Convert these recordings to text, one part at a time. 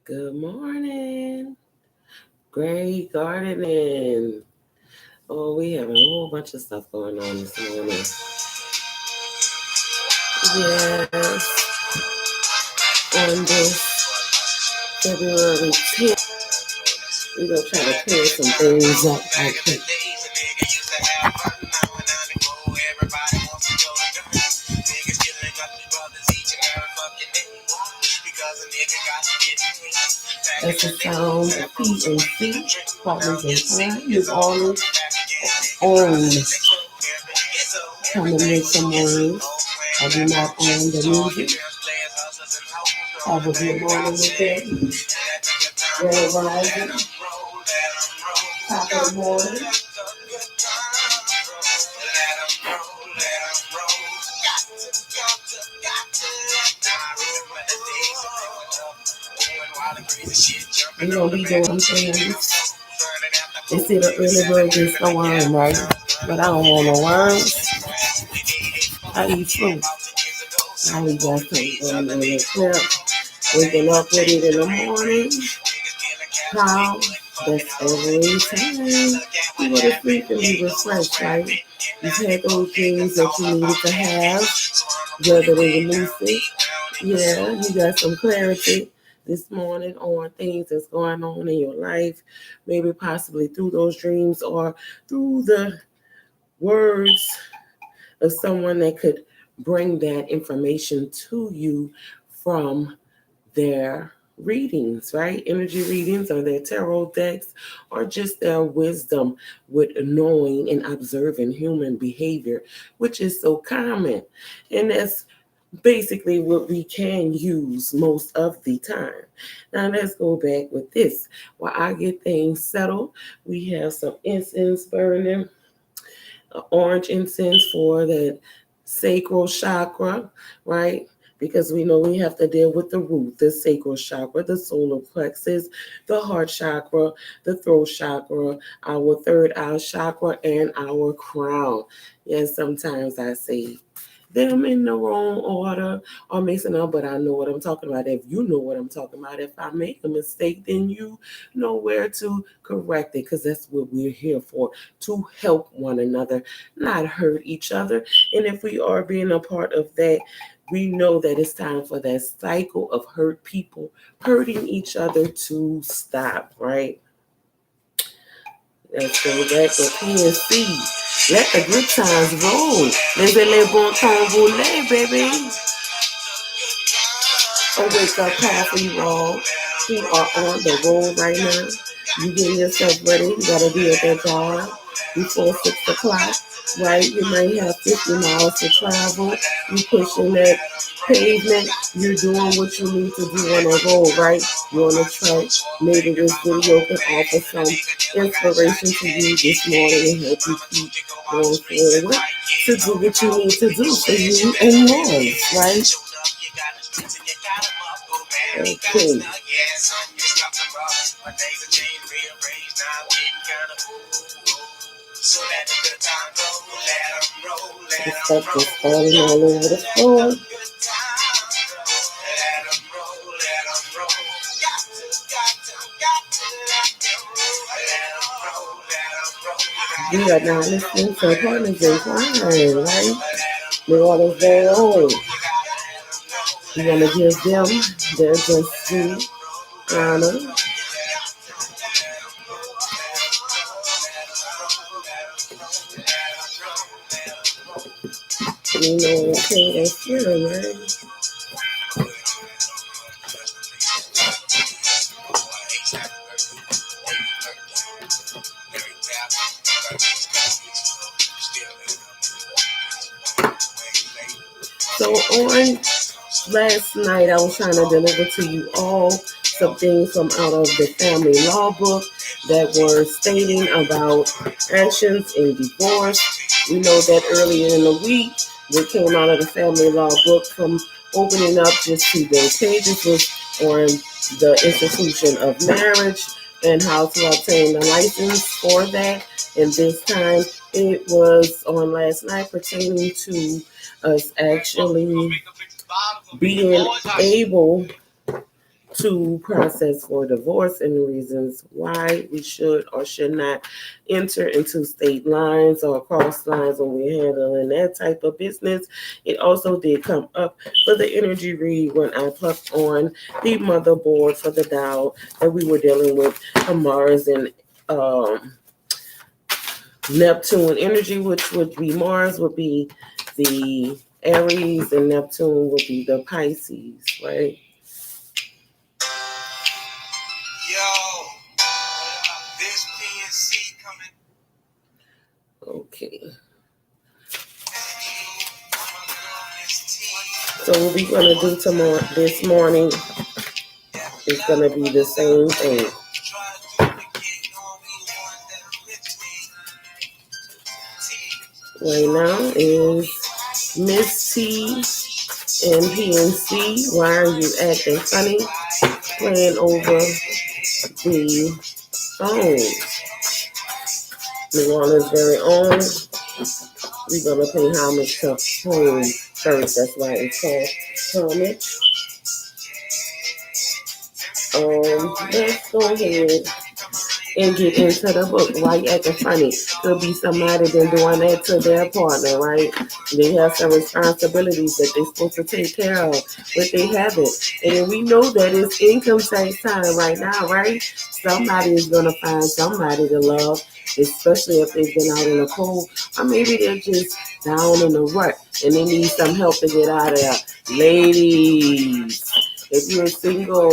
Good morning. Great gardening. Oh, we have a whole bunch of stuff going on this morning. Yes, on this February 10th, we're going to try to clear some things up right quick. That's the sound of P&C, Partners in Crime. You've always own. Trying to make some words. I do not own the music. Have a good morning with it. Grand rising. Top of the morning. We're going to be doing things. They say the early bird gets the worm, right? But I don't want no worms. I eat fruit. I eat that thing on the clip. Waking up with it in the morning. How? That's every time. You go to sleep and be refreshed, right? You've had those things that you needed to have, whether they release it. Yeah, you got some clarity this morning on things that's going on in your life, maybe possibly through those dreams or through the words of someone that could bring that information to you from their readings, right? Energy readings or their tarot decks or just their wisdom with knowing and observing human behavior, which is so common. And that's basically what we can use most of the time. Now let's go back with this. While I get things settled, we have some incense burning, orange incense for the sacral chakra, right? Because we know we have to deal with the root, the sacral chakra, the solar plexus, the heart chakra, the throat chakra, our third eye chakra, and our crown. Yes, sometimes I say them in the wrong order or mixing up, but I know what I'm talking about. If you know what I'm talking about, if I make a mistake, then you know where to correct it, because that's what we're here for, to help one another, not hurt each other. And if we are being a part of that, we know that it's time for that cycle of hurt people hurting each other to stop, right? Let's go back to P&C. Let the good times roll. Laissez les bon temps rouler, baby. A wake up call for you all who are on the road right now. You getting yourself ready. You got to be at that job before 6 o'clock, right? You might have 50 miles to travel. You pushing that pavement. You're doing what you need to do on the road, right? You're on the track. Maybe this video can offer some inspiration to you this morning and help you keep going forward to do what you need to do for you and yours, right? Okay. The stuff just falling all over the floor. We are now listening to Partners in Crime, right? New Orleans very own. We want to give them their just due honor. You know, okay, that's true, right? So on last night, I was trying to deliver to you all some things from out of the family law book that were stating about actions in divorce. We know that earlier in the week, what came out of the family law book from opening up just 2 pages was on the institution of marriage and how to obtain the license for that. And this time it was on last night pertaining to us actually being able to process for divorce and the reasons why we should or should not enter into state lines or cross lines when we're handling that type of business. It also did come up for the energy read when I plucked on the motherboard for the Dow that we were dealing with Mars and Neptune energy, which would be Mars would be the Aries and Neptune would be the Pisces, right? This PNC coming. Okay. So what we're gonna do tomorrow this morning is gonna be the same thing. Right now is Miss T and PNC. Why are you acting funny? Playing over the phone. New Orleans' very own. We're gonna pay homage to home first. That's why it's called homage. Let's go ahead and get into the book. Why you acting funny? Could be somebody been doing that to their partner, right? They have some responsibilities that they're supposed to take care of, but they haven't. And we know that it's income tax time right now, right? Somebody is gonna find somebody to love, especially if they've been out in the cold, or maybe they're just down in the rut and they need some help to get out of there. Ladies, if you're single,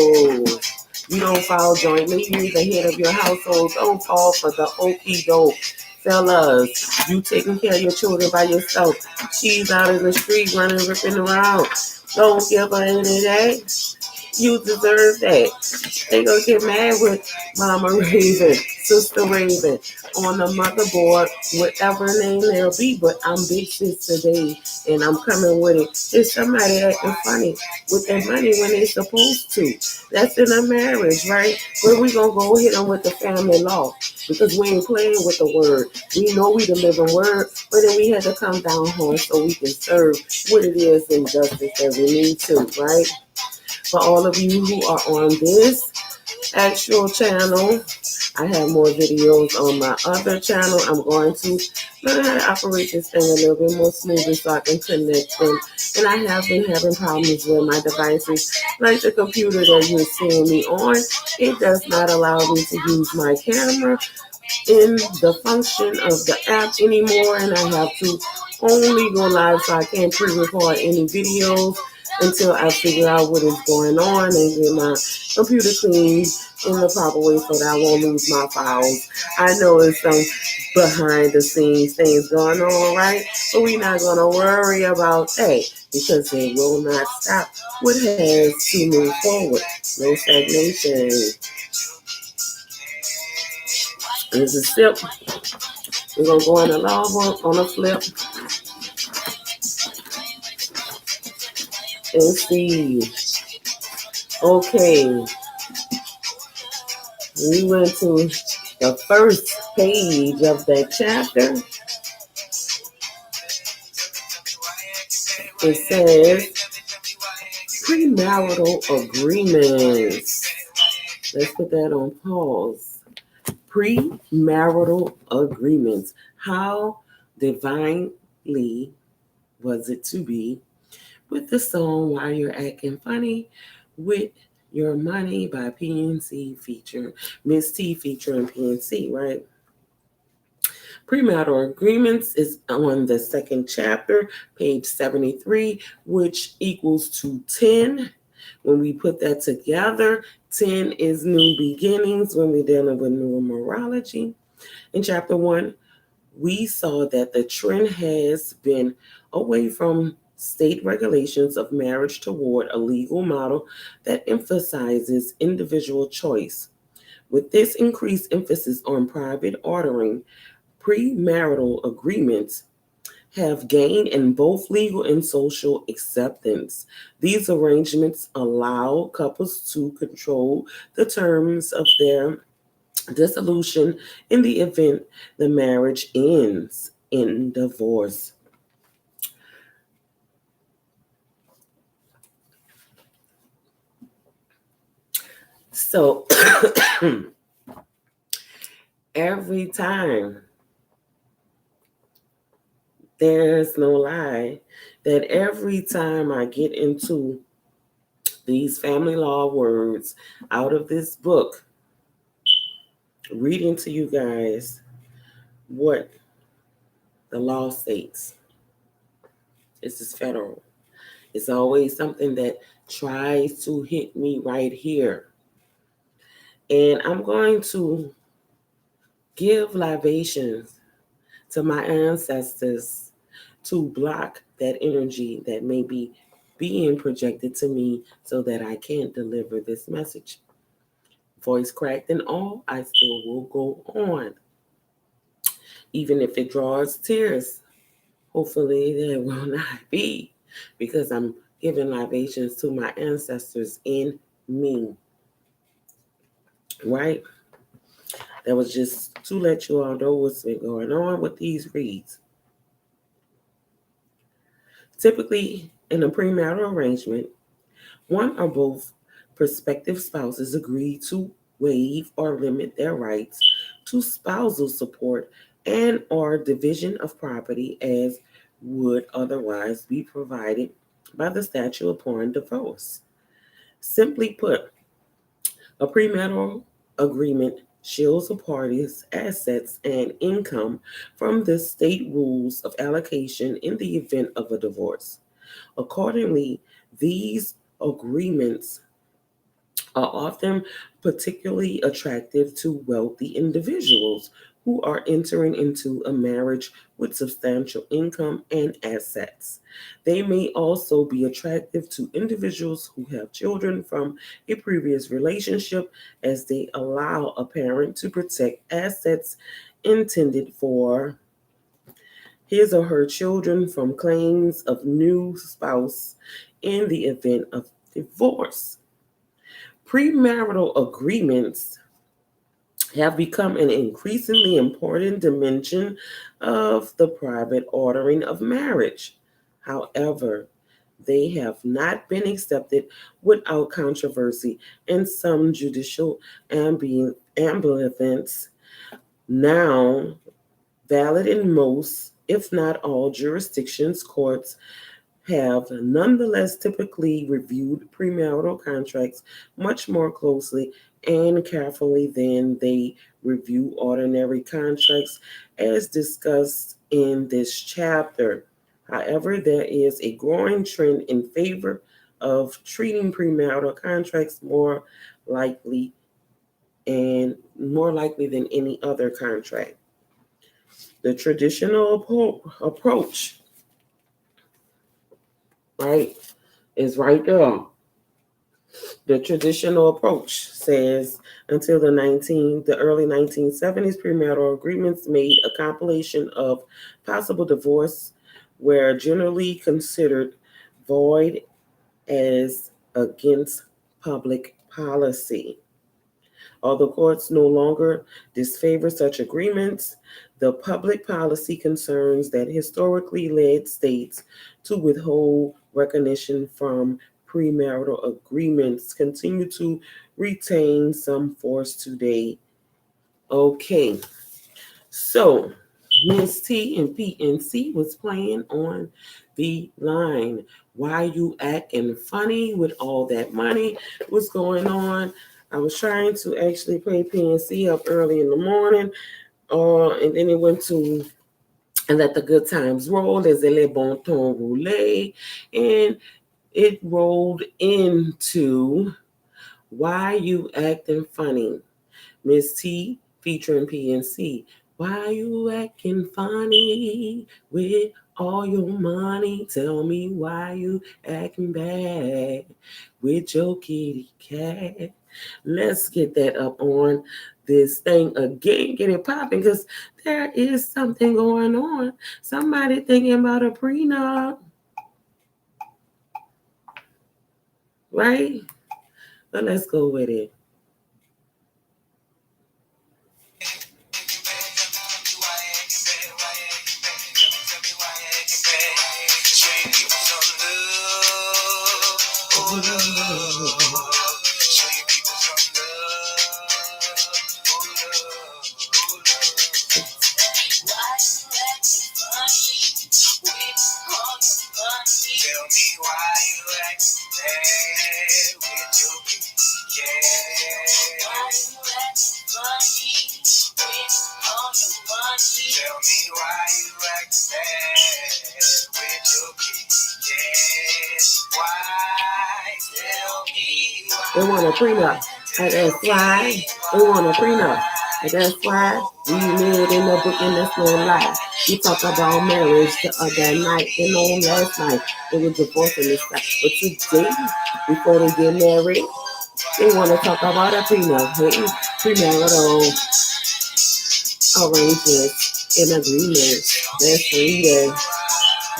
you don't fall jointly, you're the head of your household. Don't fall for the okie doke. Fellas, you taking care of your children by yourself. She's out in the street running, ripping around. Don't give her any of that. You deserve that. They gonna get mad with Mama Raven, Sister Raven on the motherboard, whatever name they'll be. But I'm Big Sis today, and I'm coming with it. It's somebody acting funny with their money when they supposed to. That's in a marriage, right? But we gonna go hit them with the family law because we ain't playing with the word. We know we the living word, but then we had to come down home so we can serve what it is in justice that we need to, right? For all of you who are on this actual channel, I have more videos on my other channel. I'm going to learn how to operate this thing a little bit more smoothly so I can connect them. And I have been having problems with my devices, like the computer that you're seeing me on. It does not allow me to use my camera in the function of the app anymore, and I have to only go live, so I can't pre-record any videos until I figure out what is going on and get my computer cleaned in the proper way so that I won't lose my files. I know it's some behind the scenes things going on, right? But we're not going to worry about that because it will not stop what has to move forward. No stagnation. There's a sip. We're going to go in the lava on a flip and see. Okay. We went to the first page of that chapter. It says premarital agreements. Let's put that on pause. Premarital agreements. How divinely was it to be with the song Why You're Acting Funny with Your Money by PNC featuring Miss T featuring PNC, right? Premarital agreements is on the second chapter, page 73, which equals to 10. When we put that together, 10 is new beginnings when we're dealing with numerology. In chapter 1, we saw that the trend has been away from state regulations of marriage toward a legal model that emphasizes individual choice. With this increased emphasis on private ordering, premarital agreements have gained in both legal and social acceptance. These arrangements allow couples to control the terms of their dissolution in the event the marriage ends in divorce. So every time, there's no lie, that every time I get into these family law words out of this book, reading to you guys what the law states. This is federal. It's always something that tries to hit me right here. And I'm going to give libations to my ancestors to block that energy that may be being projected to me so that I can't deliver this message. Voice cracked and all, I still will go on. Even if it draws tears, hopefully there will not be, because I'm giving libations to my ancestors in me. Right? That was just to let you all know what's been going on with these reads. Typically, in a premarital arrangement, one or both prospective spouses agree to waive or limit their rights to spousal support and or division of property as would otherwise be provided by the statute upon divorce. Simply put, a premarital agreement shields a party's assets and income from the state rules of allocation in the event of a divorce. Accordingly, these agreements are often particularly attractive to wealthy individuals who are entering into a marriage with substantial income and assets. They may also be attractive to individuals who have children from a previous relationship, as they allow a parent to protect assets intended for his or her children from claims of new spouse in the event of divorce. Premarital agreements have become an increasingly important dimension of the private ordering of marriage. However, they have not been accepted without controversy and some judicial ambivalence. Now, valid in most, if not all, jurisdictions, courts have nonetheless typically reviewed premarital contracts much more closely and carefully than they review ordinary contracts, as discussed in this chapter. However, there is a growing trend in favor of treating premarital contracts likely more likely than any other contract. The traditional approach, right, is right there. The traditional approach says until the early 1970s, premarital agreements made a compilation of possible divorce were generally considered void as against public policy. Although courts no longer disfavor such agreements, the public policy concerns that historically led states to withhold recognition from premarital agreements continue to retain some force today. Okay, so Miss T and PNC was playing on the line. Why you acting funny with all that money? What's going on? I was trying to actually play PNC up early in the morning, and then it went to and let the good times roll. There's a le bon ton roulé, and it rolled into Why You Acting Funny. Miss T featuring PNC. Why you acting funny with all your money? Tell me why you acting bad with your kitty cat. Let's get that up on this thing again. Get it popping, because there is something going on. Somebody thinking about a prenup, right? But let's go with it. They want a prenup. And that's why they want a prenup. And that's why we live in the book and that's no lie. We talk about marriage the other night and on last night. It was divorce and this stuff. But today, before they get married, they want to talk about a prenup. Hey, premarital arrangements and agreements. Let's read it.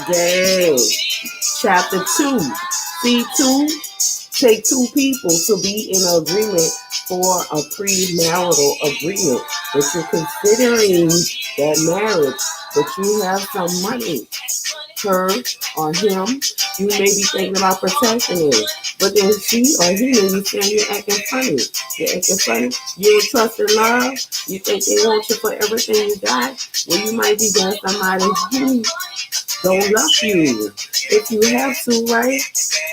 Yay. Chapter 2. C2. Take two people to be in agreement for a premarital agreement. But you're considering that marriage, but you have some money. Her or him, you may be thinking about protecting it. But then she or he may be saying you're acting funny. You're acting funny. You don't trust and love. You think they want you for everything you got. Well, you might be getting somebody who don't love you if you have to, right?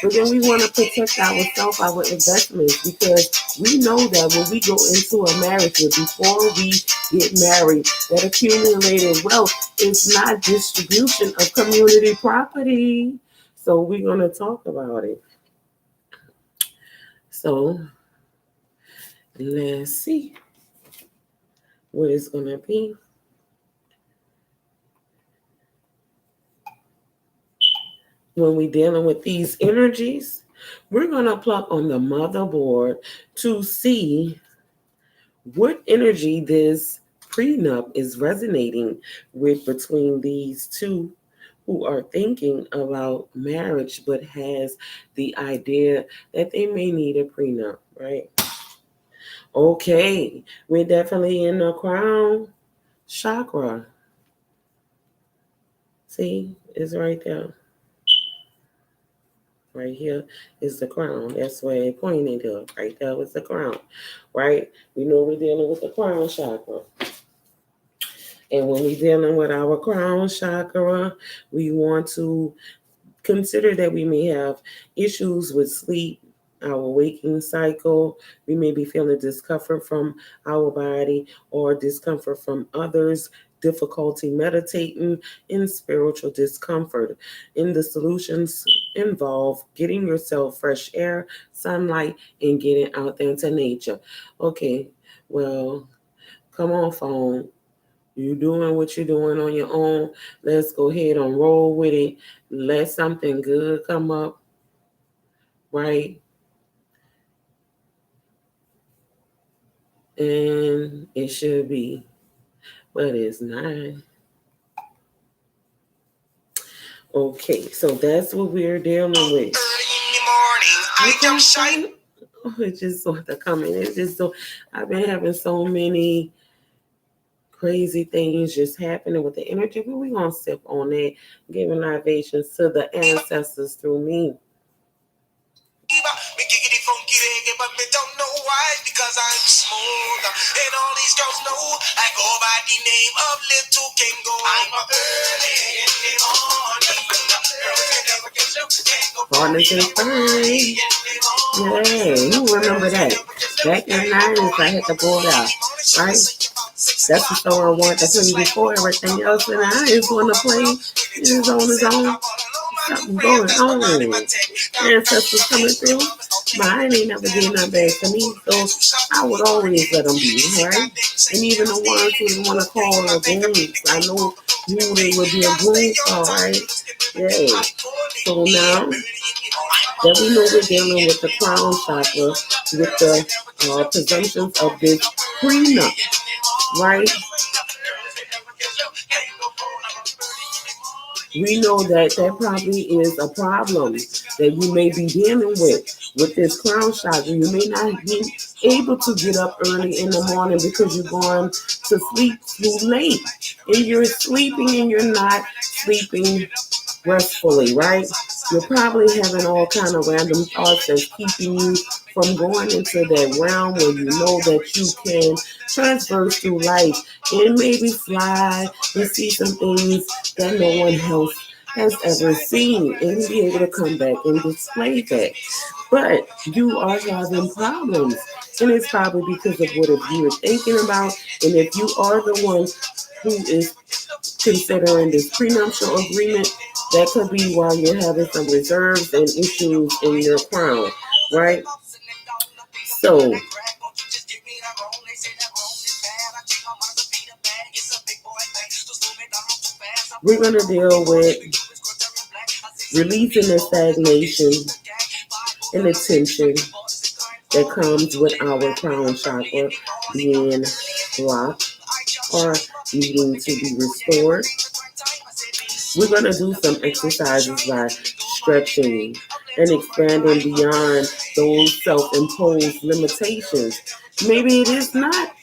But then we want to protect ourselves, our investments, because we know that when we go into a marriage, before we get married, that accumulated wealth is not distribution of community property. So we're going to talk about it. So let's see what it's going to be. When we're dealing with these energies, we're going to plug on the motherboard to see what energy this prenup is resonating with between these two who are thinking about marriage but has the idea that they may need a prenup, right? Okay, we're definitely in the crown chakra. See, it's right there. Right here is the crown. That's where it pointed to. Right there was the crown. Right? We know we're dealing with the crown chakra. And when we're dealing with our crown chakra, we want to consider that we may have issues with sleep, our waking cycle. We may be feeling discomfort from our body or discomfort from others, difficulty meditating, and spiritual discomfort. And the solutions involve getting yourself fresh air, sunlight, and getting out there into nature. Okay, well, come on, phone. You doing what you're doing on your own. Let's go ahead and roll with it. Let something good come up, right? And it should be, but it's not. Okay, so that's what we're dealing with. Oh, it just sort of coming. It's just so I've been having so many crazy things just happening with the energy. But we're gonna sip on that, giving libations to the ancestors through me. But me don't know why, because I'm smooth. And all these girls know I go by the name of Little Kingo. I'm a early in the morning. Partners in fine. Yay, who remember that? Back in the 90s, I hit the board out, right? That's the song I wanted to play before everything else, and I just want to play his on his own. Something going on. Ancestors coming through. Mine ain't never did nothing bad to me, so I would always let them be, right? And even the ones who didn't want to call her goons, I know who they would be a goon for, right? Yeah. So now that we know we're dealing with the crown chakra, with the presumptions of this prenup, right? We know that probably is a problem that you may be dealing with this crown chakra. You may not be able to get up early in the morning because you're going to sleep too late. And you're sleeping and you're not sleeping restfully, right? You're probably having all kind of random thoughts that's keeping you from going into that realm where you know that you can transverse through life and maybe fly and see some things that no one else has ever seen and be able to come back and display that. But you are having problems, and it's probably because of what you're thinking about. And if you are the one who is considering this prenuptial agreement, That could be why you're having some reserves and issues in your crown, right? So we're going to deal with releasing the stagnation and the tension that comes with our crown chakra being blocked or needing to be restored. We're going to do some exercises like stretching and expanding beyond those self-imposed limitations. Maybe it is not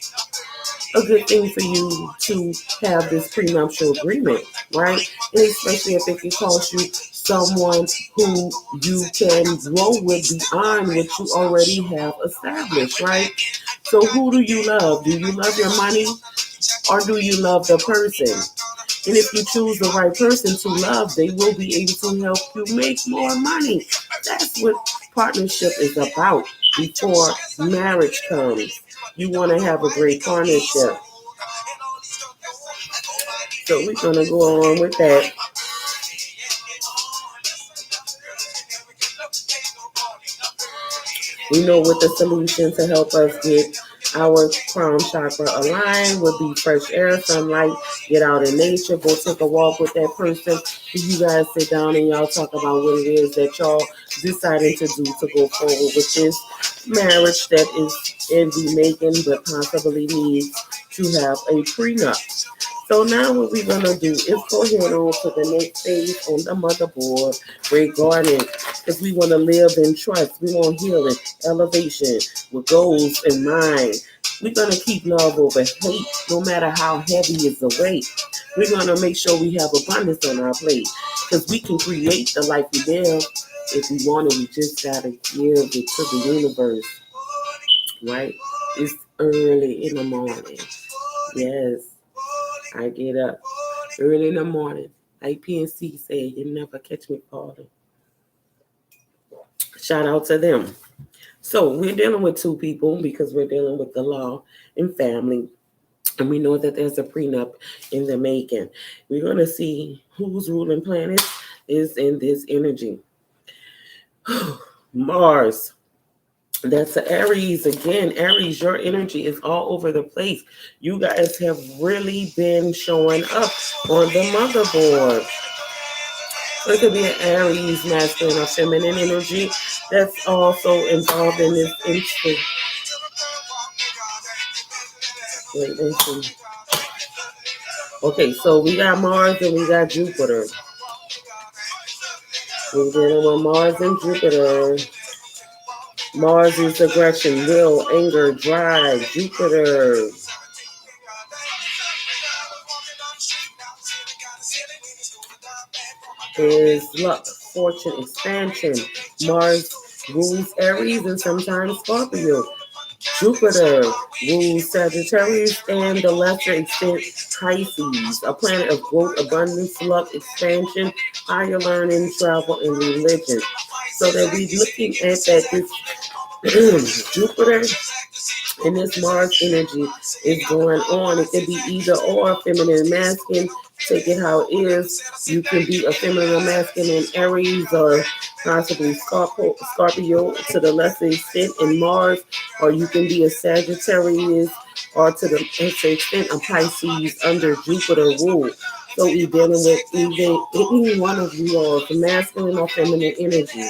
a good thing for you to have this prenuptial agreement, right? And especially if it can cost you someone who you can grow with beyond what you already have established, right? So who do you love? Do you love your money or do you love the person? And if you choose the right person to love, they will be able to help you make more money. That's what partnership is about before marriage comes. You want to have a great partnership. So we're going to go on with that. We know what the solution to help us get our crown chakra aligned would be fresh air, sunlight, get out in nature, go take a walk with that person. You guys sit down and y'all talk about what it is that y'all decided to do to go forward with this marriage that is in the making but possibly needs to have a prenup. So now what we're going to do is go ahead on to the next phase on the motherboard regarding because we want to live in trust. We want healing, elevation with goals in mind. We're going to keep love over hate no matter how heavy is the weight. We're going to make sure we have abundance on our plate because we can create the life we live. If we want it, we just got to give it to the universe, right? It's early in the morning. Yes. I get up early in the morning. Like PNC said, you never catch me falling. Shout out to them. So we're dealing with two people because we're dealing with the law and family. And we know that there's a prenup in the making. We're going to see whose ruling planet is in this energy. Mars. That's an Aries again. Aries, your energy is all over the place. You guys have really been showing up on the motherboard. So it could be an Aries, masculine or feminine energy that's also involved in this instant. Wait, let's see. Okay, so we got Mars and we got Jupiter. We're dealing with Mars and Jupiter. Mars is aggression, will, anger, drive. Jupiter is luck, fortune, expansion. Mars rules Aries and sometimes Scorpio. Jupiter rules Sagittarius and the lesser extent Pisces, a planet of growth, abundance, luck, expansion, higher learning, travel, and religion. So that we're looking at that this Jupiter and this Mars energy is going on. It can be either or, feminine, masculine. Take it how it is. You can be a feminine or masculine in Aries or possibly Scorpio to the lesser extent in Mars, or you can be a Sagittarius or to the lesser extent a Pisces under Jupiter rule. So we're dealing with either any one of you all, the masculine or feminine energy.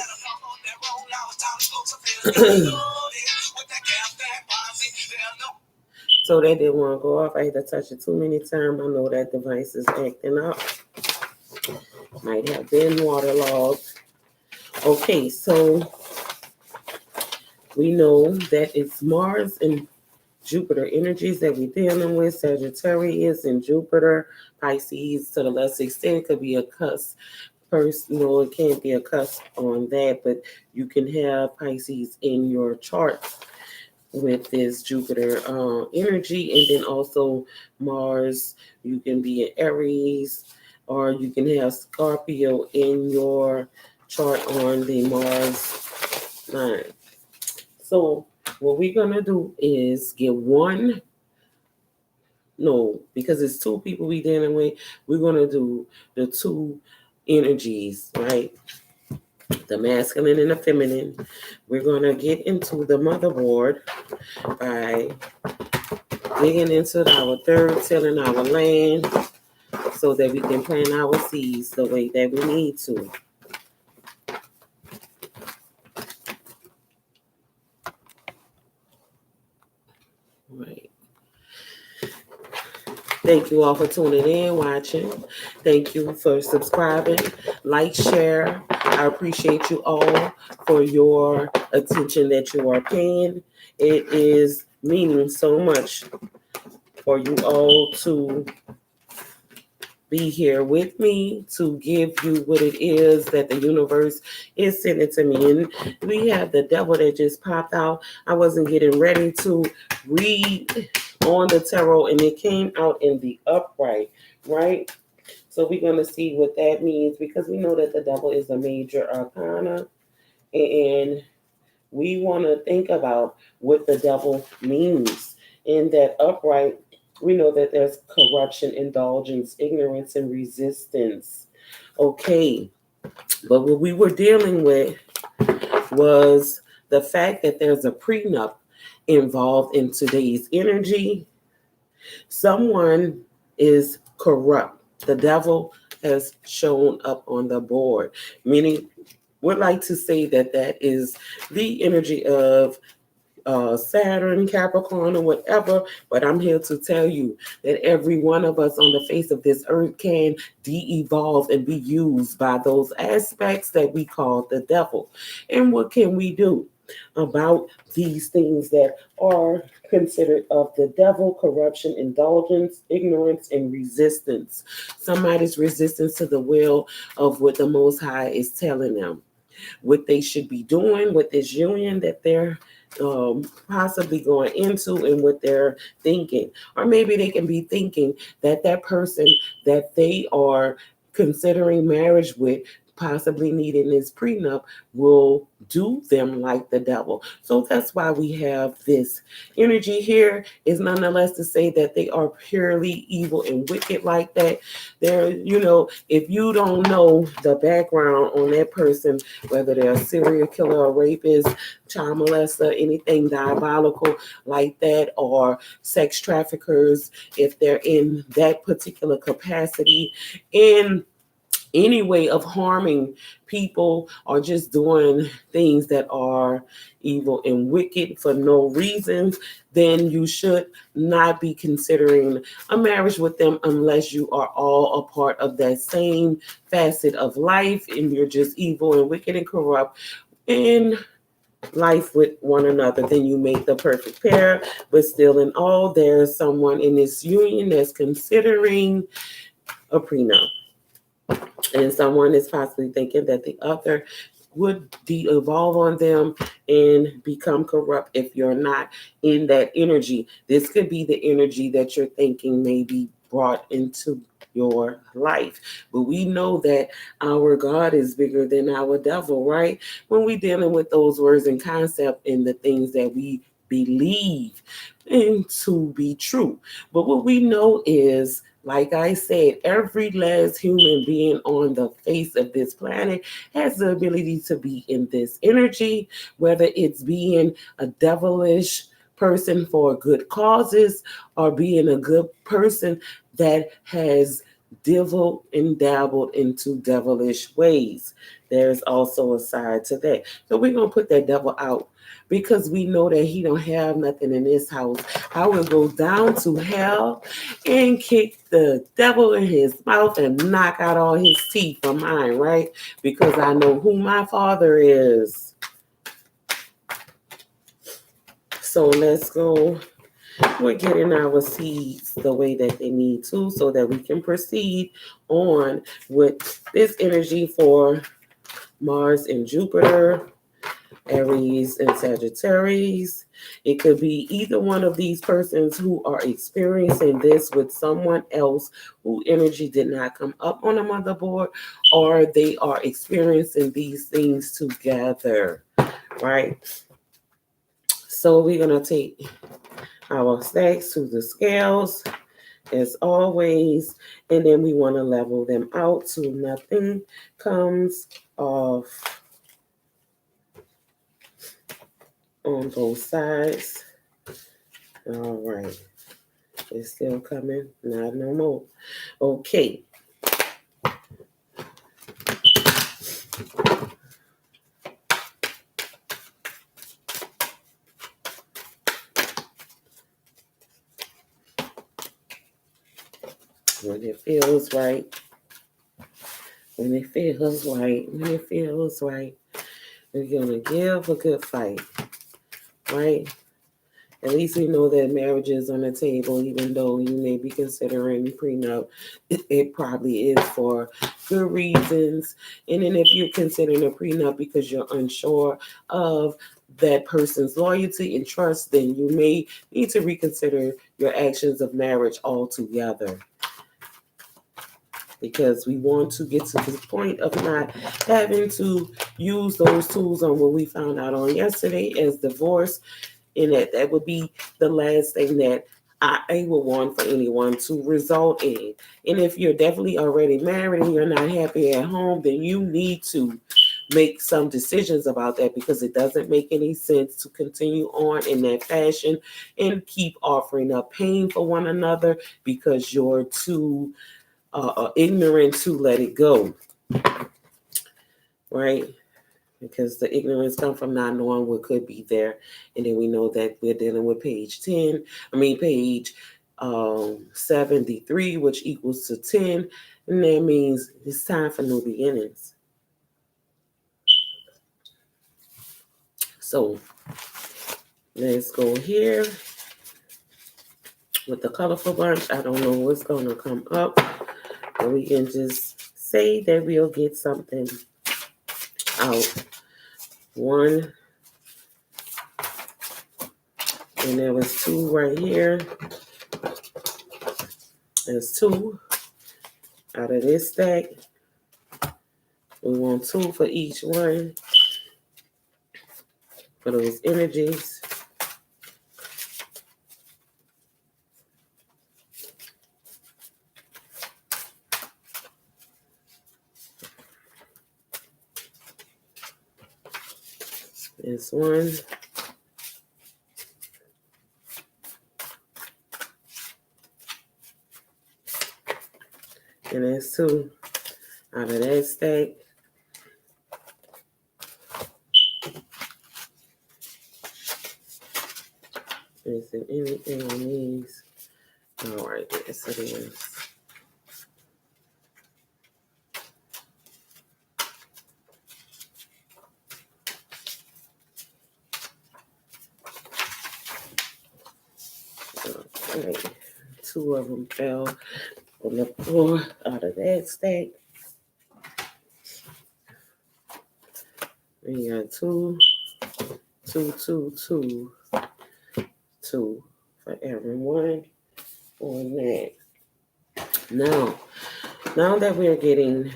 So that didn't want to go off. I had to touch it too many times. I know that device is acting up. Might have been waterlogged. Okay, so we know that it's Mars and Jupiter energies that we're dealing with. Sagittarius and Jupiter, Pisces to the lesser extent could be a cuss. First, it can't be a cuss on that, but you can have Pisces in your chart with this Jupiter energy, and then also Mars. You can be an Aries, or you can have Scorpio in your chart on the Mars line. So what we're gonna do is get one. No, because it's two people we dealing with. We're gonna do the two energies, right? The masculine and the feminine. We're going to get into the motherboard by digging into our third, tilling our land so that we can plant our seeds the way that we need to. Right. Thank you all for tuning in, watching. Thank you for subscribing, like, share. I appreciate you all for your attention that you are paying. It is meaning so much for you all to be here with me to give you what it is that the universe is sending to me. And we have the devil that just popped out. I wasn't getting ready to read on the tarot, and it came out in the upright, right? So we're going to see what that means, because we know that the devil is a major arcana, and we want to think about what the devil means. In that upright, we know that there's corruption, indulgence, ignorance, and resistance. Okay, but what we were dealing with was the fact that there's a prenup involved in today's energy. Someone is corrupt. The devil has shown up on the board. Meaning, would like to say that that is the energy of Saturn, Capricorn, or whatever, but I'm here to tell you that every one of us on the face of this earth can de-evolve and be used by those aspects that we call the devil. And what can we do about these things that are considered of the devil? Corruption, indulgence, ignorance, and resistance. Somebody's resistance to the will of what the Most High is telling them, what they should be doing with this union that they're possibly going into, and what they're thinking. Or maybe they can be thinking that that person that they are considering marriage with, possibly needing this prenup, will do them like the devil. So that's why we have this energy here, is nonetheless to say that they are purely evil and wicked like that. They're, if you don't know the background on that person, whether they're a serial killer, a rapist, child molester, anything diabolical like that, or sex traffickers, if they're in that particular capacity, in any way of harming people, or just doing things that are evil and wicked for no reason, then you should not be considering a marriage with them, unless you are all a part of that same facet of life and you're just evil and wicked and corrupt in life with one another. Then you make the perfect pair. But still in all, there's someone in this union that's considering a prenup. And someone is possibly thinking that the other would de-evolve on them and become corrupt if you're not in that energy. This could be the energy that you're thinking may be brought into your life. But we know that our God is bigger than our devil, right? When we're dealing with those words and concept and the things that we believe and to be true. But what we know is, like I said, every last human being on the face of this planet has the ability to be in this energy, whether it's being a devilish person for good causes, or being a good person that has divilled and dabbled into devilish ways. There's also a side to that. So we're going to put that devil out, because we know that he don't have nothing in this house. I will go down to hell and kick the devil in his mouth and knock out all his teeth from mine, right? Because I know who my Father is. So let's go. We're getting our seeds the way that they need to, so that we can proceed on with this energy for Mars and Jupiter, Aries and Sagittarius. It could be either one of these persons who are experiencing this with someone else who energy did not come up on a motherboard, or they are experiencing these things together, right? So we're going to take our stacks to the scales as always. And then we want to level them out so nothing comes off on both sides. All right. It's still coming. Not no more. Okay. When it feels right. When it feels right. When it feels right. We're going to give a good fight. Right? At least we know that marriage is on the table, even though you may be considering prenup. It probably is for good reasons. And then if you're considering a prenup because you're unsure of that person's loyalty and trust, then you may need to reconsider your actions of marriage altogether. Because we want to get to the point of not having to use those tools on what we found out on yesterday as divorce, and that would be the last thing that I would want for anyone to result in. And if you're definitely already married and you're not happy at home, then you need to make some decisions about that, because it doesn't make any sense to continue on in that fashion and keep offering up pain for one another because you're too ignorant to let it go, right? Because the ignorance comes from not knowing what could be there. And then we know that we're dealing with page 73, which equals to 10. And that means it's time for new beginnings. So let's go here with the colorful bunch. I don't know what's going to come up, but we can just say that we'll get something out. One, and there was 2 right here. There's 2 out of this stack. We want 2 for each one for those energies. There's 1. And there's 2 out of that stack. Is there anything on these? All right, yes it is. Okay, 2 of them fell on the floor out of that stack. We got 2, 2, 2, 2, 2 for everyone on that. Now that we're getting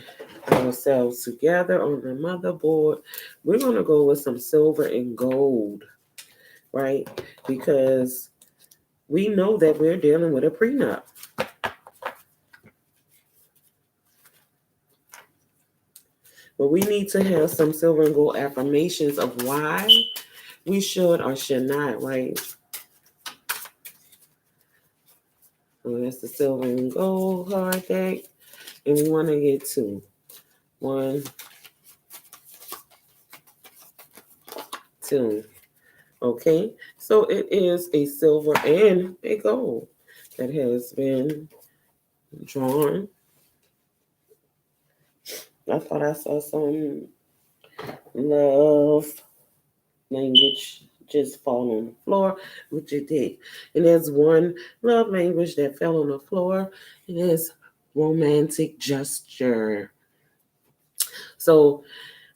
ourselves together on the motherboard, we're going to go with some silver and gold, right? Because we know that we're dealing with a prenup. But we need to have some silver and gold affirmations of why we should or should not, right? So that's the silver and gold card deck. And we want to get 2. 1, 2. Okay, so it is a silver and a gold that has been drawn. I thought I saw some love language just fall on the floor, which it did. And there's 1 love language that fell on the floor. It is romantic gesture. So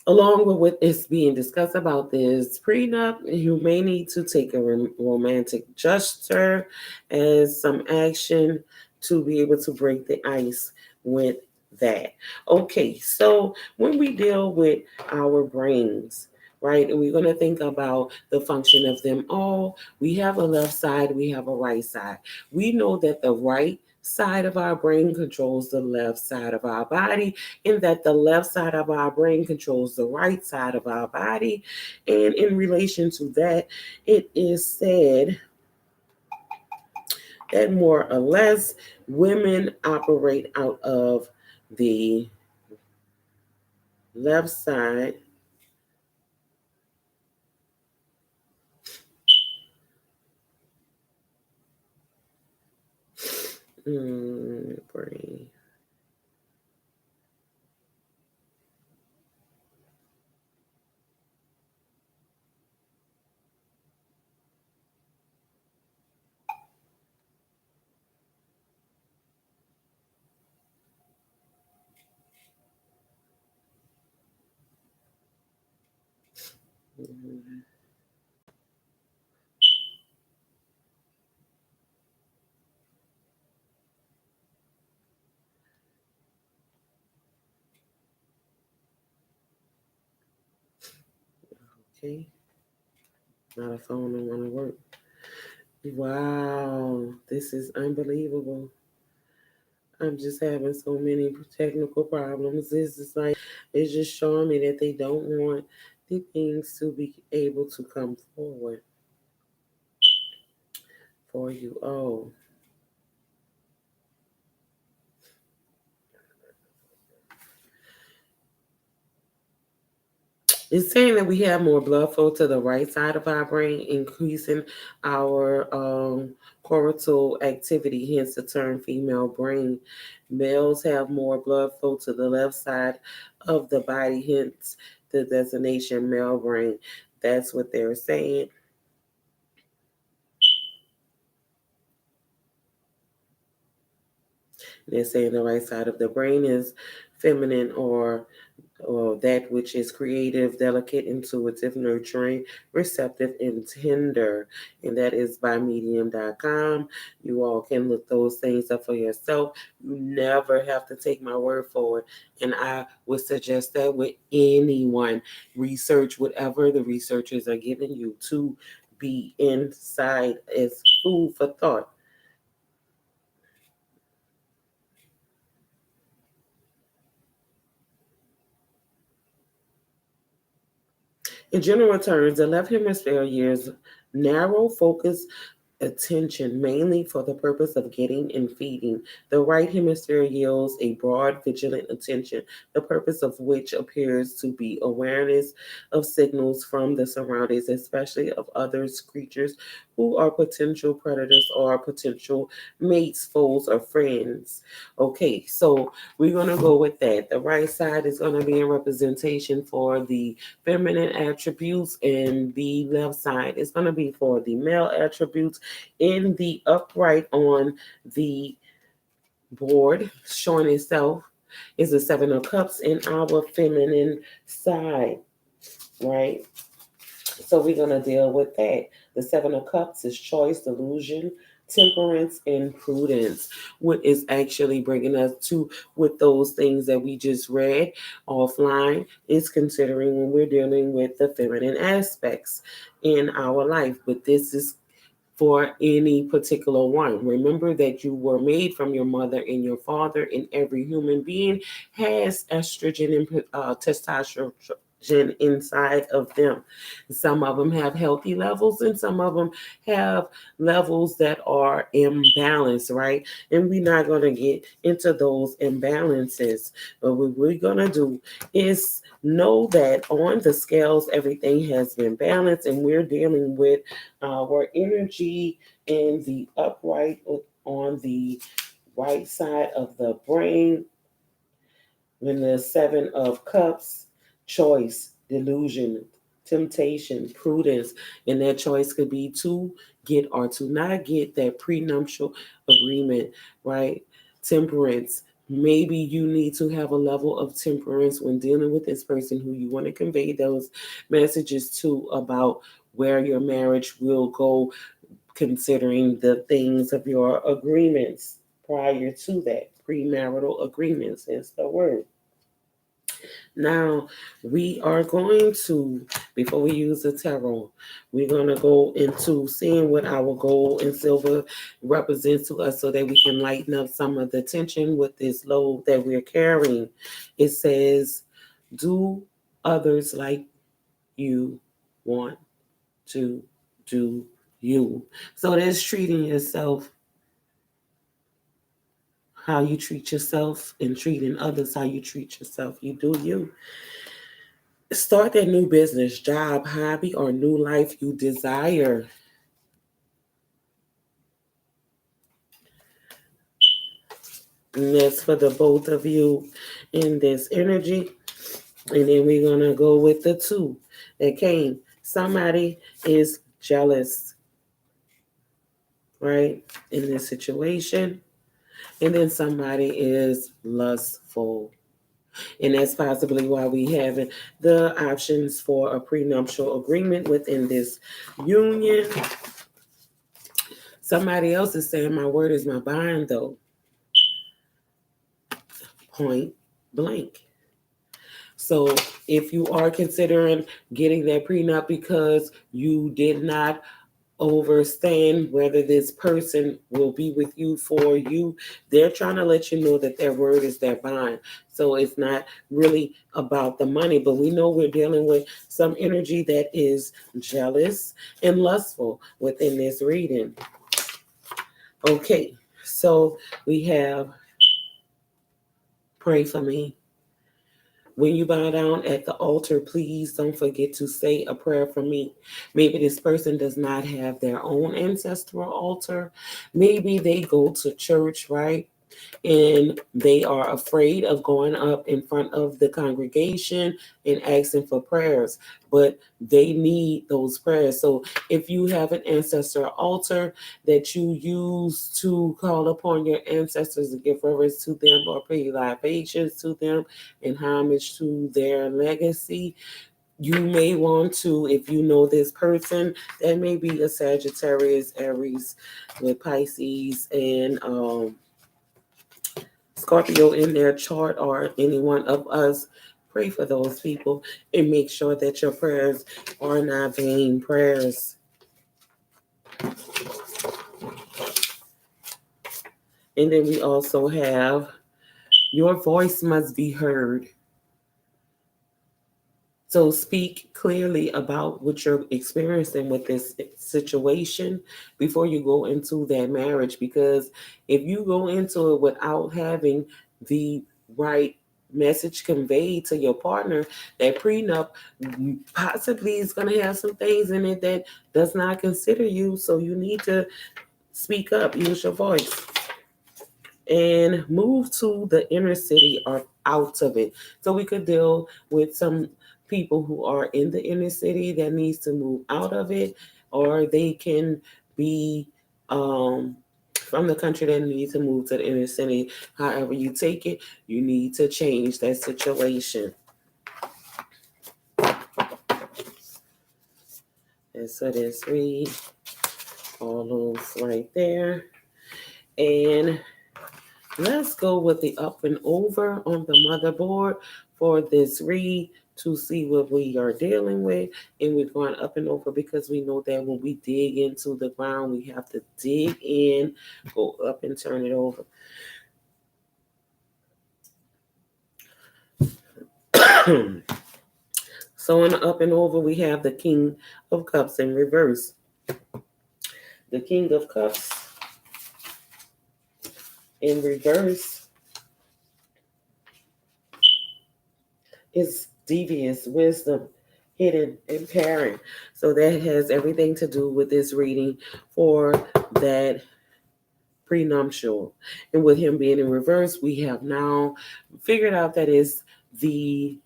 along with what is being discussed about this prenup, you may need to take a romantic gesture as some action to be able to break the ice with that. Okay, so when we deal with our brains, right, and we're going to think about the function of them all, we have a left side, we have a right side. We know that the right side of our brain controls the left side of our body, and that the left side of our brain controls the right side of our body. And in relation to that, it is said that more or less women operate out of the left side. Brain. Okay, not a phone don't want to work. Wow, this is unbelievable. I'm just having so many technical problems. This is like, it's just showing me that they don't want the things to be able to come forward for you. Oh, it's saying that we have more blood flow to the right side of our brain, increasing our cortical activity, hence the term female brain. Males have more blood flow to the left side of the body, hence the designation male brain. That's what they're saying. They're saying the right side of the brain is feminine, or that which is creative, delicate, intuitive, nurturing, receptive, and tender. And that is by medium.com. You all can look those things up for yourself. You never have to take my word for it. And I would suggest that with anyone. Research whatever the researchers are giving you to be inside as food for thought. In general terms, the left hemisphere uses narrow focus attention mainly for the purpose of getting and feeding. The right hemisphere yields a broad, vigilant attention, the purpose of which appears to be awareness of signals from the surroundings, especially of others, creatures who are potential predators or potential mates, foes, or friends. Okay, so we're going to go with that. The right side is going to be a representation for the feminine attributes, and the left side is going to be for the male attributes. In the upright on the board showing itself is the Seven of Cups in our feminine side, right? So we're going to deal with that. The Seven of Cups is choice, delusion, temperance, and prudence. What is actually bringing us to with those things that we just read offline is considering when we're dealing with the feminine aspects in our life. But this is for any particular one. Remember that you were made from your mother and your father, and every human being has estrogen and testosterone inside of them. Some of them have healthy levels, and some of them have levels that are imbalanced, right? And we're not going to get into those imbalances. But what we're going to do is know that on the scales, everything has been balanced, and we're dealing with our energy in the upright on the right side of the brain. When the Seven of Cups, choice, delusion, temptation, prudence, and that choice could be to get or to not get that prenuptial agreement, right? Temperance. Maybe you need to have a level of temperance when dealing with this person who you want to convey those messages to about where your marriage will go, considering the things of your agreements prior to that. Premarital agreements is the word. Now, we are going to, before we use the tarot, we're going to go into seeing what our gold and silver represents to us so that we can lighten up some of the tension with this load that we're carrying. It says, do others like you want to do you. So that's treating yourself how you treat yourself and treating others how you treat yourself. You do you. Start that new business, job, hobby, or new life you desire. And that's for the both of you in this energy. And then we're going to go with the two that came. Somebody is jealous, right, in this situation. And then somebody is lustful. And that's possibly why we have the options for a prenuptial agreement within this union. Somebody else is saying my word is my bond, though. Point blank. So if you are considering getting that prenup because you did not understand whether this person will be with you for you, they're trying to let you know that their word is their bond. So it's not really about the money, but we know we're dealing with some energy that is jealous and lustful within this reading. Okay, so we have pray for me. When you bow down at the altar, please don't forget to say a prayer for me. Maybe this person does not have their own ancestral altar. Maybe they go to church, right? And they are afraid of going up in front of the congregation and asking for prayers, but they need those prayers. So if you have an ancestral altar that you use to call upon your ancestors and give reverence to them or pay libations to them and homage to their legacy, you may want to, if you know this person, that may be a Sagittarius, Aries with Pisces and Scorpio in their chart, or any one of us, pray for those people and make sure that your prayers are not vain prayers. And then we also have your voice must be heard. So speak clearly about what you're experiencing with this situation before you go into that marriage. Because if you go into it without having the right message conveyed to your partner, that prenup possibly is going to have some things in it that does not consider you. So you need to speak up, use your voice, and move to the inner city or out of it. So we could deal with some people who are in the inner city that needs to move out of it, or they can be from the country that needs to move to the inner city. However you take it, you need to change that situation. And so let's read all those right there. And let's go with the up and over on the motherboard for this read to see what we are dealing with. And we're going up and over because we know that when we dig into the ground, we have to dig in, go up and turn it over. So on the up and over, we have the King of Cups in reverse. The King of Cups in reverse is devious wisdom, hidden and pairing. So that has everything to do with this reading for that prenuptial. And with him being in reverse, we have now figured out that is the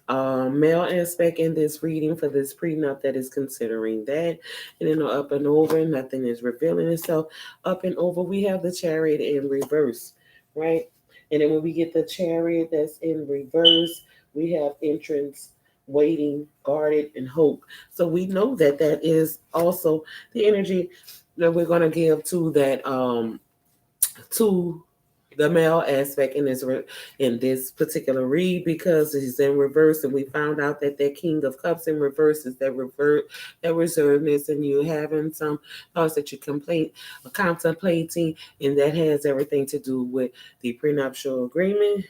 male aspect in this reading for this prenup that is considering that. And then up and over, nothing is revealing itself. Up and over, we have the Chariot in reverse, right? And then when we get the Chariot that's in reverse, we have entrance, waiting, guarded, and hope. So we know that that is also the energy that we're going to give to that to the male aspect in this particular read, because it's in reverse, and we found out that that King of Cups in reverse is that reservedness, and you having some thoughts that you contemplating, and that has everything to do with the prenuptial agreement.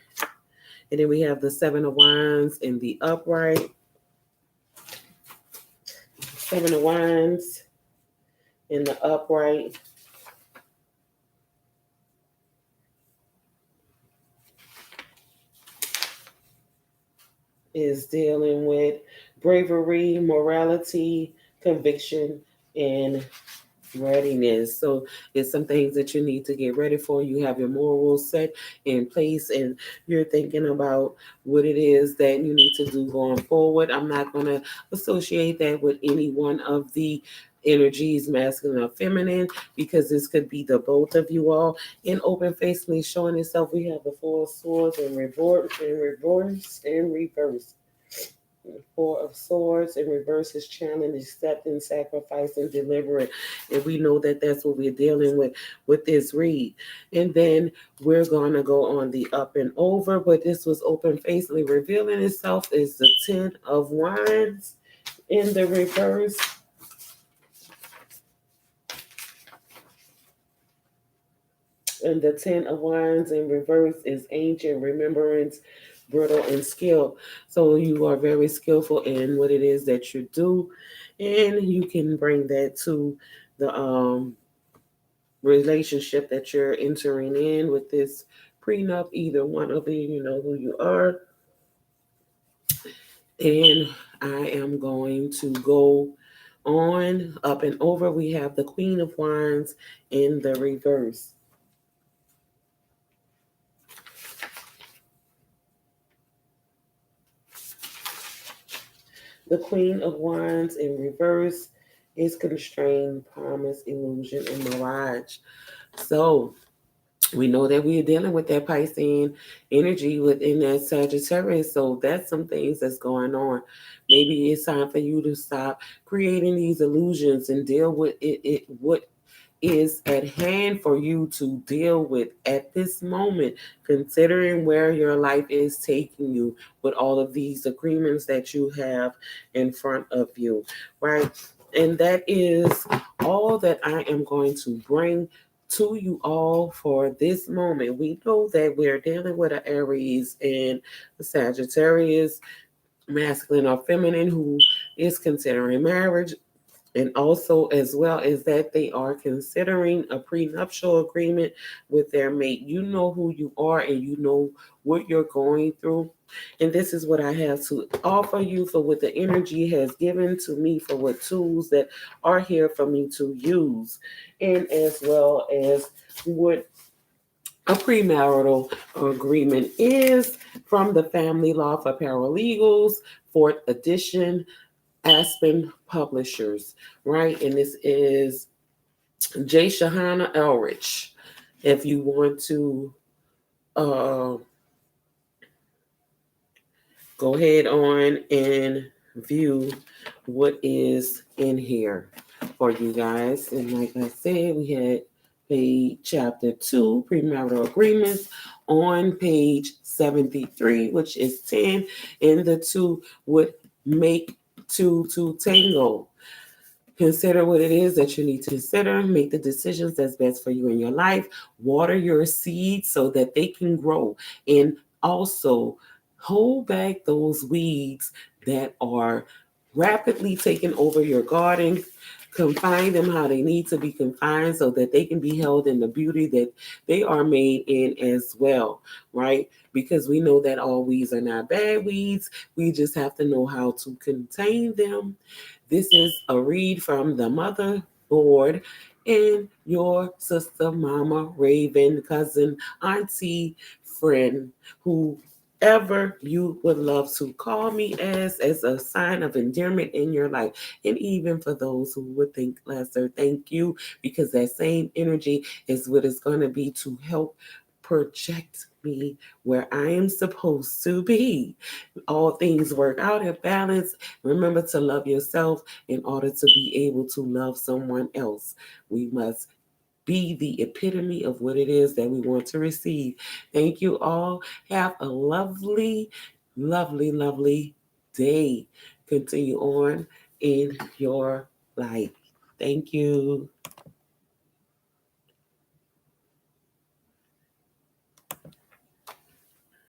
And then we have the Seven of Wands in the upright. Seven of Wands in the upright is dealing with bravery, morality, conviction, and readiness. So it's some things that you need to get ready for. You have your morals set in place, and you're thinking about what it is that you need to do going forward. I'm not going to associate that with any one of the energies, masculine or feminine, because this could be the both of you all. In open facingly showing itself, we have the Four of Swords in reverse. Four of Swords in reverse is challenge, acceptance, sacrifice, and deliverance. And we know that that's what we're dealing with this read. And then we're going to go on the up and over, but this was open facingly revealing itself is the Ten of Wands in the reverse. And the Ten of Wands in reverse is ancient, remembrance, brittle, and skill. So you are very skillful in what it is that you do, and you can bring that to the relationship that you're entering in with this prenup. Either one of you know who you are. And I am going to go on up and over. We have the Queen of Wands in the reverse. The Queen of Wands in reverse is constrained, promise, illusion, and mirage. So we know that we are dealing with that Piscean energy within that Sagittarius. So that's some things that's going on. Maybe it's time for you to stop creating these illusions and deal with what is at hand for you to deal with at this moment, considering where your life is taking you with all of these agreements that you have in front of you, right? And that is all that I am going to bring to you all for this moment. We know that we're dealing with an Aries and a Sagittarius, masculine or feminine, who is considering marriage, and also as well as that they are considering a prenuptial agreement with their mate. You know who you are, and you know what you're going through. And this is what I have to offer you for what the energy has given to me, for what tools that are here for me to use, and as well as what a premarital agreement is from the Family Law for Paralegals, 4th edition, Aspen Publishers, right? And this is J. Shahana Elrich. If you want to uh, go ahead on and view what is in here for you guys. And like I said, we had page chapter 2, premarital agreements, on page 73, which is 10, and the two would make two to tango. Consider what it is that you need to consider. Make the decisions that's best for you in your life. Water your seeds so that they can grow. And also hold back those weeds that are rapidly taking over your garden. Confine them how they need to be confined so that they can be held in the beauty that they are made in as well, right? Because we know that all weeds are not bad weeds. We just have to know how to contain them. This is a read from the Mother Board and your sister, Mama, Raven, cousin, auntie, friend, whoever you would love to call me as a sign of endearment in your life. And even for those who would think lesser, thank you, because that same energy is what it's going to be to help project me where I am supposed to be. All things work out in balance. Remember to love yourself in order to be able to love someone else. We must be the epitome of what it is that we want to receive. Thank you all. Have a lovely, lovely, lovely day. Continue on in your life. Thank you.